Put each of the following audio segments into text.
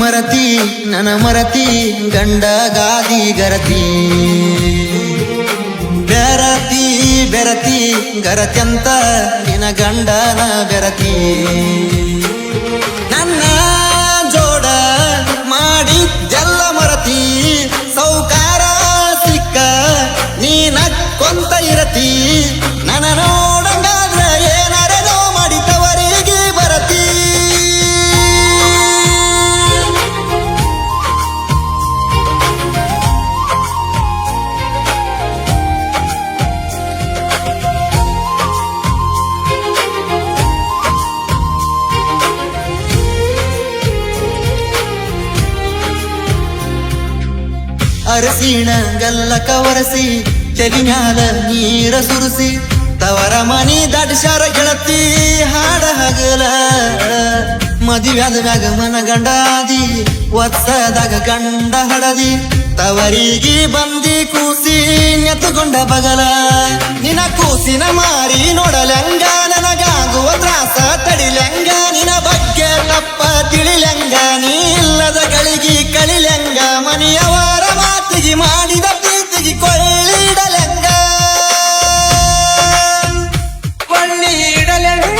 ಮರತಿ ನನ ಮರತಿ ಗಂಡ ಗಾದಿ ಗರತಿ ಬೆರತಿ ಬೆರತಿ ಗರತ್ಯಂತ ನಿನ ಗಂಡನ ಬೆರತಿ ನನ್ನ ಜೋಡ ಮಾಡಿ ಜಲ್ಲ ಮರತಿ ಸೌಕಾರ ಸಿಕ್ಕ ನೀನ ಕೊಂತ ಇರತಿ ನನ್ನ ನೋಡಂಗಾದ್ರ ಏನಾರೇನೋ ಮಾಡಿದವರಿಗೆ ಬರತಿ ಅರಸಿಣ ಗಲ್ಲಕ ಒರಸಿ ತೆಲಿಮ್ಯಾಲ ನೀರ ಸುರಿಸಿ ತವರ ಮನಿ ದಾಟಿಸಾರ ಗೆಳತಿ ಹಾಡ ಹಗಲ ಮದುವ್ಯಾದ ಮ್ಯಾಗ ಮನ ಗಂಡಾದಿ ಒತ್ಸದಾಗ ಗಂಡ ಹಡದಿ ತವರಿಗೆ ಬಂದಿ ಕೂಸಿ ನೆತ್ತುಕೊಂಡ ಬಗಲ ನಿನ ಕೂಸಿನ ಮಾರಿ ನೋಡಲೆಂಗ ನನಗಾಗುವ ತ್ರಾಸ ತಡಿಲೆಂಗ ನಿನ ಬಗ್ಗೆ ತಪ್ಪ ತಿಳಿಲೆಂಗ ನೀ ಇಲ್ಲದ ಗಳಿಗೆ ಕಳಿಲೆಂಗ ಮನೆಯವರ ಮಾತಿಗೆ ಮಾಡಿದ ಪ್ರೀತಿಗೆ ಕೊಳ್ಳಿಡಲೆಂಗ ಕೊಳ್ಳಿಡಲೆಂಗ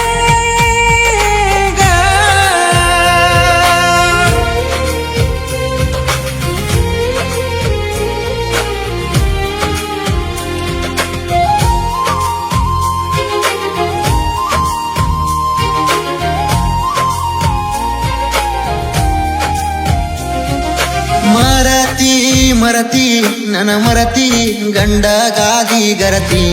ಮರತಿ ಮರತಿ ನನ ಮರತಿ ಗಂಡ ಗಾದಿ ಗರತಿ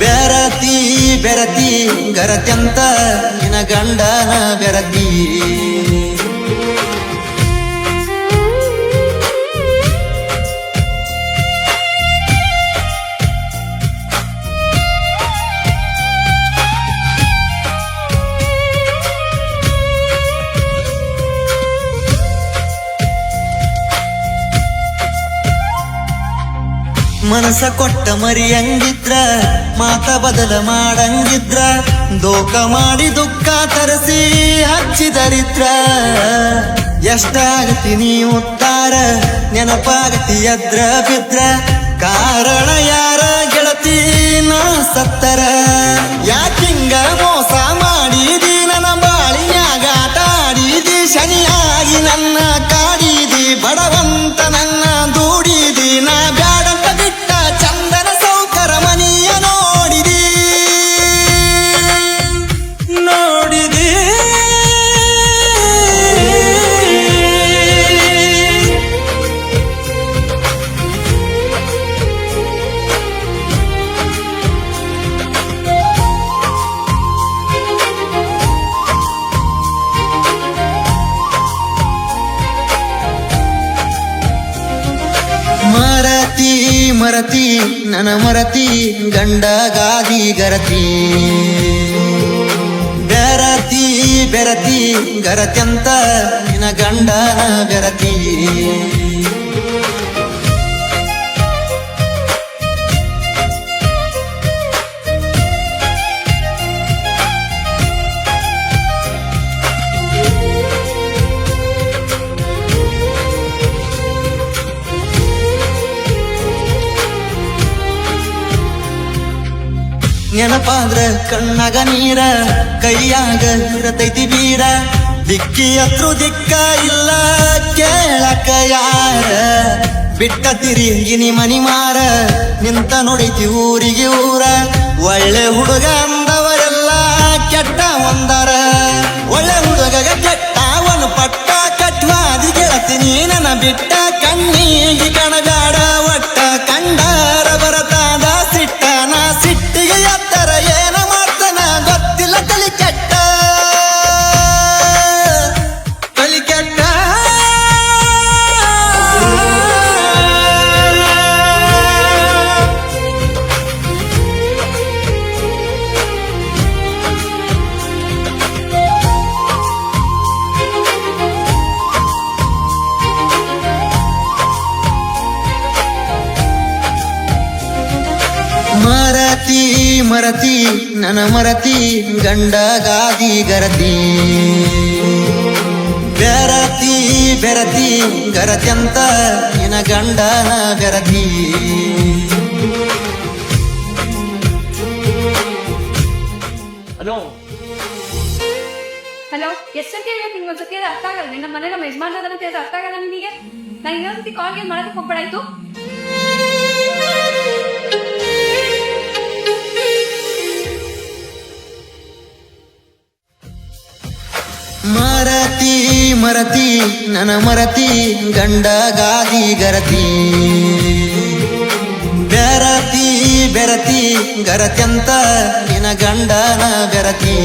ಬೆರತಿ ಬೆರತಿ ಗರತ್ಯಂತ ನಿನ ಗಂಡನ ಬೆರತಿ ಮನಸ ಕೊಟ್ಟ ಮರಿಯಂಗಿದ್ರ ಮಾತ ಬದಲ ಮಾಡಂಗಿದ್ರ ದೋಖ ಮಾಡಿ ದುಃಖ ತರಸಿ ಹಚ್ಚಿದರಿದ್ರ ಎಷ್ಟಾಗತಿ ನೀ ಉತ್ತಾರ ನೆನಪಾಗತಿ ಎದ್ರ ಬಿದ್ರ ಕಾರಣ ಯಾರ ಗೆಳತಿ ನಾ ಸತ್ತರ ಯಾಕಿಂಗ ಮೋಸ ಮಾಡಿದಿ ನನ್ನ ಬಾಳಿನ್ಯಾಗ ಆಟ ಆಡಿದಿ ಶನಿಯಾಗಿ ನನ್ನ ಕಾಡಿದಿ ಬಡವಂತ ನನ್ನ ದೂಡಿದಿ ನಾ ಬ್ಯಾಡಂತ ಬಿಟ್ಟ ಚಂದನ ಸೌಕರ ಮನಿಯ ನೋಡಿದಿ ನೋಡಿದಿ ಮರತಿ ಮರತಿ ನನ ಮರತಿ ಗಂಡ ಗಾದಿ ಗರತಿ ಬೆರತಿ ಬೆರತಿ ಗರತ್ಯಂತ ನಿನ ಗಂಡನ ಬೆರತಿ ನೆನಪಾದ್ರ ಕಣ್ಣಾಗ ನೀರ ಕೈಯಾಗ ಇರತೈತಿ ಬೀರ ದಿಕ್ಕಿ ಹತ್ರು ದಿಕ್ಕ ಇಲ್ಲ ಕೇಳಕ ಯಾರ ಬಿಟ್ಟ ತಿರುಗಿನಿ ಮನಿ ಮಾರ ನಿಂತ ನೋಡೈತಿ ಊರಿಗೆ ಊರ ಒಳ್ಳೆ ಹುಡುಗ ಅಂದವರೆಲ್ಲ ಕೆಟ್ಟ ಒಂದರ ಒಳ್ಳೆ ಹುಡುಗ ಕೆಟ್ಟವನು ಪಟ್ಟ ಕಟ್ವಾದಿ ಗೆಳತೀನಿ ನನ್ನ ಬಿಟ್ಟ ಕಣ್ಣಿಗೆ ಕಣಗಾಡ ಒಟ್ಟ ಕಂಡಾರ ಬರತಾದ ಸಿಟ್ಟ ನಾ ಸಿಟ್ಟಿಗೆ ಎತ್ತರ ಏನ ಮಾಡ್ತಾನ ಗೊತ್ತಿಲ್ಲ ಕಲಿ ಕೆಟ್ಟ ಕಲಿ ಕೆಟ್ಟ ಮರತಿ ಮರತಿ ನನ ಮರತಿ ಗಂಡ ಗಾದಿ ಗರತಿ ಬೆರತಿ ಬೆರತಿ ಗರತ್ಯಂತ ನಿನ ಗಂಡನ ಬೆರತಿ. ಹಲೋ ಹಲೋ, ಎಷ್ಟಂತ ಹೇಳ್ಬೇಕು ನಿಮ್ಗೆ ಒಂದ್ಸತಿ ಅರ್ಥ ಆಗಲ್ಲ. ನಮ್ಮ ಮನೆ ನಮ್ಮ ಯಜಮಾನ್ ಅಂತ ಹೇಳಿದ್ರೆ ಅರ್ಥ ಆಗಲ್ಲ ನಿಮಗೆ. ನಾನು ಇನ್ನೊಂದ್ಸತಿ ಕಾಲ್ಗೆ ಮಾಡೋದಕ್ಕೆ ಹೋಗ್ಬೇಡಾಯ್ತು. ಮರತಿ ಮರತಿ ನನ ಮರತಿ ಗಂಡ ಗಾದಿ ಗರತಿ. ಬೆರತಿ ಬೆರತಿ ಗರತ್ಯಂತ ನಿನ ಗಂಡನ ಬೆರತಿ.